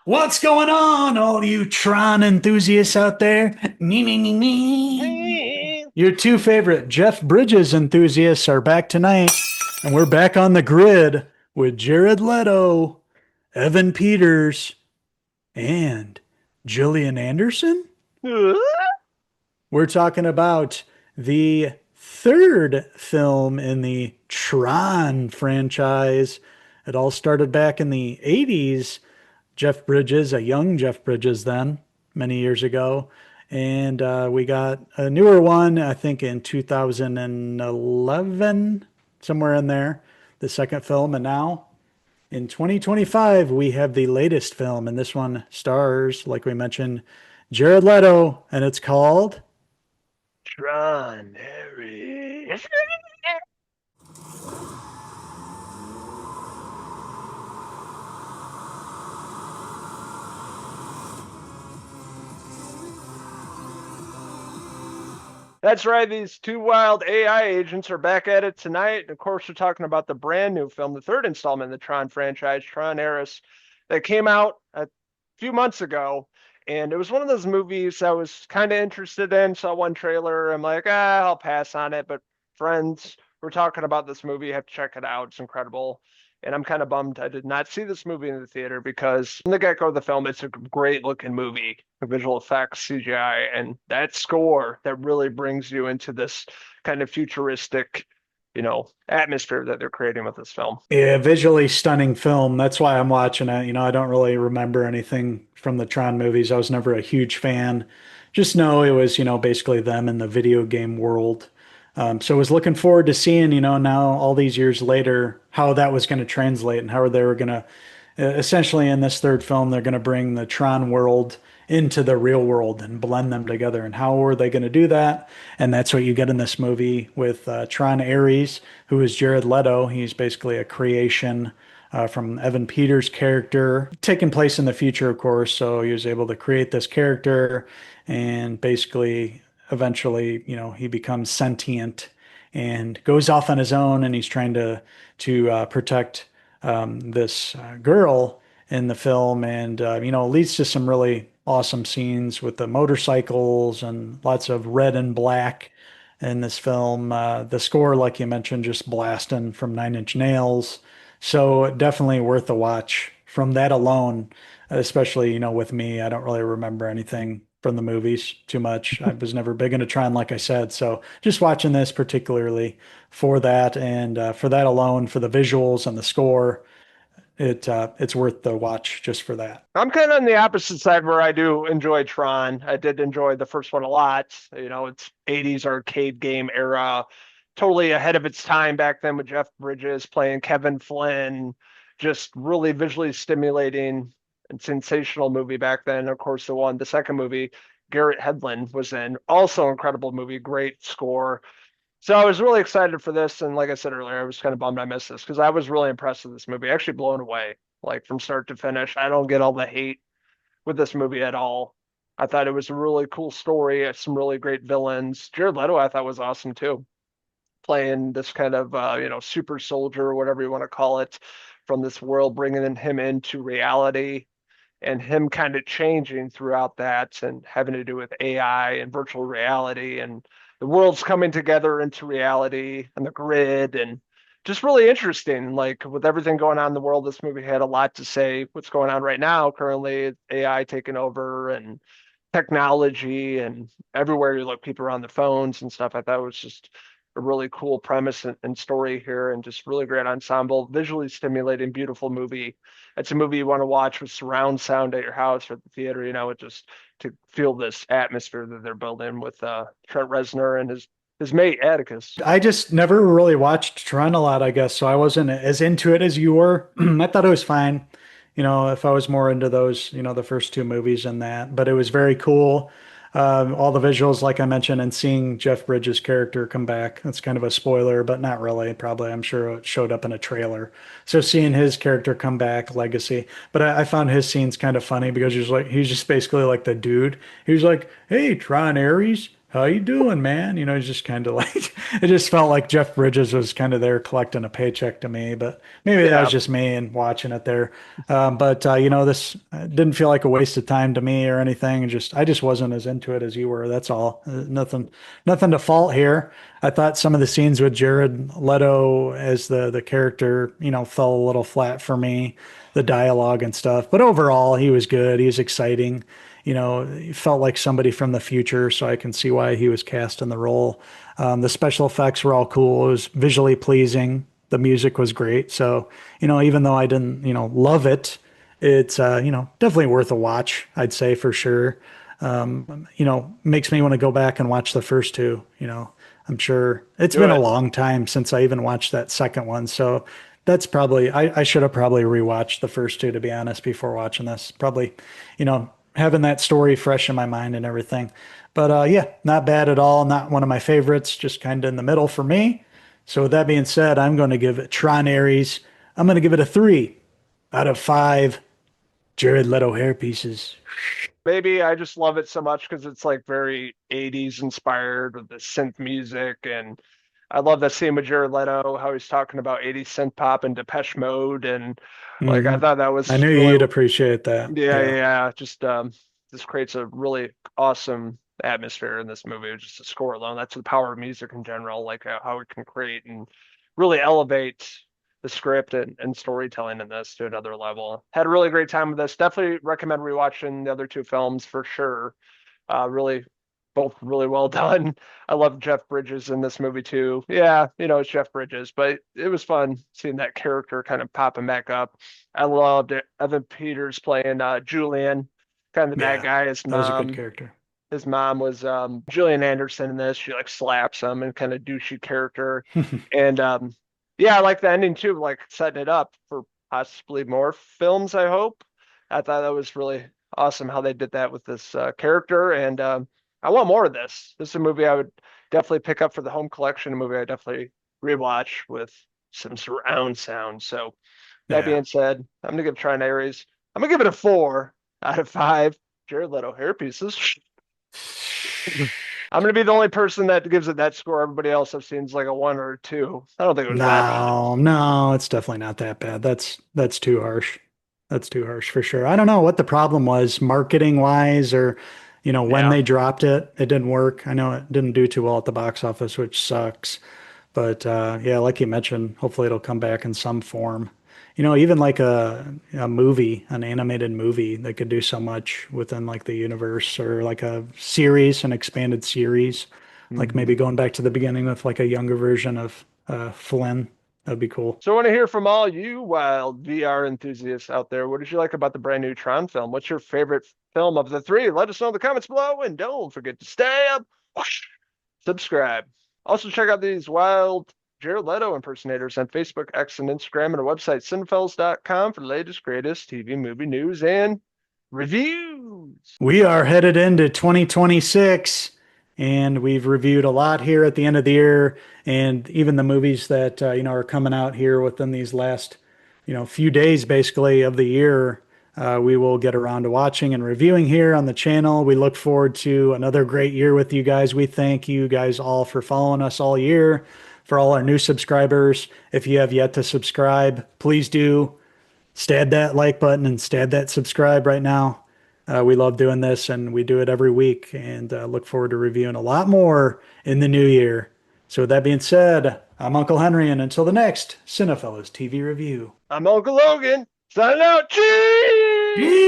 What's going on, all you Tron enthusiasts out there? Me, me, me, me. Hey. Your two favorite Jeff Bridges enthusiasts are back tonight, and we're back on the grid with Jared Leto, Evan Peters, and Gillian Anderson. We're talking about the third film in the Tron franchise. It all started back in the 80s. Jeff Bridges, a young Jeff Bridges then, many years ago. And we got a newer one, I think in 2011, somewhere in there, the second film. And now in 2025, we have the latest film. And this one stars, like we mentioned, Jared Leto. And it's called Tron, Harry. That's right. These two wild AI agents are back at it tonight. And of course, we're talking about the brand new film, the third installment in the Tron franchise, Tron Ares, that came out a few months ago. And it was one of those movies I was kind of interested in. Saw one trailer. I'm like, I'll pass on it. But friends, we're talking about this movie. You have to check it out. It's incredible. And I'm kind of bummed I did not see this movie in the theater because from the get-go of the film, it's a great looking movie, the visual effects, CGI, and that score that really brings you into this kind of futuristic, atmosphere that they're creating with this film. a visually stunning film. That's why I'm watching it. I don't really remember anything from the Tron movies. I was never a huge fan. Just know it was, basically them in the video game world. So I was looking forward to seeing, now all these years later, how that was going to translate and how they were going to essentially in this third film, they're going to bring the Tron world into the real world and blend them together. And how are they going to do that? And that's what you get in this movie with Tron Ares, who is Jared Leto. He's basically a creation from Evan Peters' character, taking place in the future, of course. So he was able to create this character and basically eventually, he becomes sentient and goes off on his own, and he's trying to protect this girl in the film, and leads to some really awesome scenes with the motorcycles and lots of red and black in this film. The score, like you mentioned, just blasting from Nine Inch Nails. So definitely worth a watch from that alone, especially, with me. I don't really remember anything from the movies too much. I was never big into Tron, like I said. So just watching this particularly for that and for that alone, for the visuals and the score, it's worth the watch just for that. I'm kind of on the opposite side where I do enjoy Tron. I did enjoy the first one a lot. It's 80s arcade game era, totally ahead of its time back then with Jeff Bridges playing Kevin Flynn, just really visually stimulating and sensational movie back then. Of course, the second movie, Garrett Hedlund was in, also incredible movie, great score. So I was really excited for this, and like I said earlier, I was kind of bummed I missed this because I was really impressed with this movie, actually blown away, like from start to finish. I don't get all the hate with this movie at all. I thought it was a really cool story, some really great villains. Jared Leto, I thought was awesome too, playing this kind of super soldier or whatever you want to call it from this world, bringing him into reality and him kind of changing throughout that and having to do with AI and virtual reality and the world's coming together into reality and the grid and just really interesting. Like with everything going on in the world, this movie had a lot to say. What's going on right now, currently, AI taking over and technology and everywhere you look, people are on the phones and stuff. I thought it was just a really cool premise and story here and just really great ensemble, visually stimulating, beautiful movie. It's a movie you want to watch with surround sound at your house or at the theater, it just to feel this atmosphere that they're building with Trent Reznor and his mate Atticus. I just never really watched Tron a lot, I guess, so I wasn't as into it as you were. I thought it was fine, if I was more into those, the first two movies and that, but it was very cool. All the visuals, like I mentioned, and seeing Jeff Bridges' character come back. That's kind of a spoiler, but not really. Probably, I'm sure it showed up in a trailer. So seeing his character come back, legacy. But I found his scenes kind of funny because he's just basically like the dude. He was like, "Hey, Tron Ares, how you doing, man? You know, it's just kind of like it just felt like Jeff Bridges was kind of there collecting a paycheck to me, but maybe that was Yeah, just me and watching it there. But you know, this didn't feel like a waste of time to me or anything. Just I just wasn't as into it as you were. That's all. Nothing to fault here. I thought some of the scenes with Jared Leto as the character, you know, fell a little flat for me, the dialogue and stuff. But overall, he was good. He was exciting. You know, he felt like somebody from the future, so I can see why he was cast in the role. The special effects were all cool. It was visually pleasing. The music was great. So, you know, even though I didn't, you know, love it, it's, you know, definitely worth a watch, I'd say for sure. You know, makes me want to go back and watch the first two. You know, I'm sure it's do been a it. long time since I even watched that second one. So that's probably, I should have probably rewatched the first two, to be honest, before watching this. Probably, you know, having that story fresh in my mind and everything. But yeah, not bad at all. Not one of my favorites, just kind of in the middle for me. So with that being said, I'm going to give it Tron Ares. I'm going to give it a 3 out of 5 Jared Leto hair pieces. Maybe I just love it so much because it's like very 80s inspired with the synth music. And I love that scene with Jared Leto, how he's talking about 80s synth pop and Depeche Mode. And like, I Hmm. thought that I was knew really, you'd appreciate that. yeah, yeah, Yeah. yeah. Just, this creates a really awesome atmosphere in this movie. Just the score alone. That's the power of music in general, like how it can create and really elevate the script and storytelling in this to another level. Had a really great time with this. Definitely recommend rewatching the other two films for sure. Really, both really well done. I love Jeff Bridges in this movie too. Yeah, you know, it's Jeff Bridges, but it was fun seeing that character kind of popping back up. I loved it. Evan Peters playing Julian, kind of the bad Yeah. guy. That was a good character. His mom was Gillian Anderson in this. She like slaps him and kind of douchey character. And yeah, I like the ending too, like setting it up for possibly more films, I hope. I thought that was really awesome how they did that with this character. And I want more of this. This is a movie I would definitely pick up for the home collection, a movie I definitely rewatch with some surround sound. So that Yeah. being said, I'm gonna give Tron Ares, I'm gonna give it a 4 out of 5 Jared Leto hairpieces. I'm gonna be the only person that gives it that score. Everybody else I've seen is like a 1 or a 2. I don't think it was that bad. No, no, it's definitely not that bad. That's too harsh. That's too harsh for sure. I don't know what the problem was marketing wise or you know when Yeah. they dropped it, it didn't work. I know it didn't do too well at the box office, which sucks. But yeah, like you mentioned, hopefully it'll come back in some form. You know, even like a movie, an animated movie that could do so much within like the universe or like a series, an expanded series, like maybe Hmm. going back to the beginning with like a younger version of Flynn. That'd be cool. So I want to hear from all you wild VR enthusiasts out there. What did you like about the brand new Tron film? What's your favorite film of the three? Let us know in the comments below, and don't forget to stay up, subscribe. Also check out these wild Jared Leto impersonators on Facebook, X, and Instagram, and our website, Cinephellas.com for the latest, greatest TV movie news and reviews. We are headed into 2026, and we've reviewed a lot here at the end of the year, and even the movies that you know are coming out here within these last you know few days, basically of the year. We will get around to watching and reviewing here on the channel. We look forward to another great year with you guys. We thank you guys all for following us all year. For all our new subscribers, if you have yet to subscribe, please do stab that like button and stab that subscribe right now. We love doing this and we do it every week and look forward to reviewing a lot more in the new year. So, with that being said, I'm Uncle Henry, and until the next Cinefellas TV review. I'm Uncle Logan, signing out. Cheese!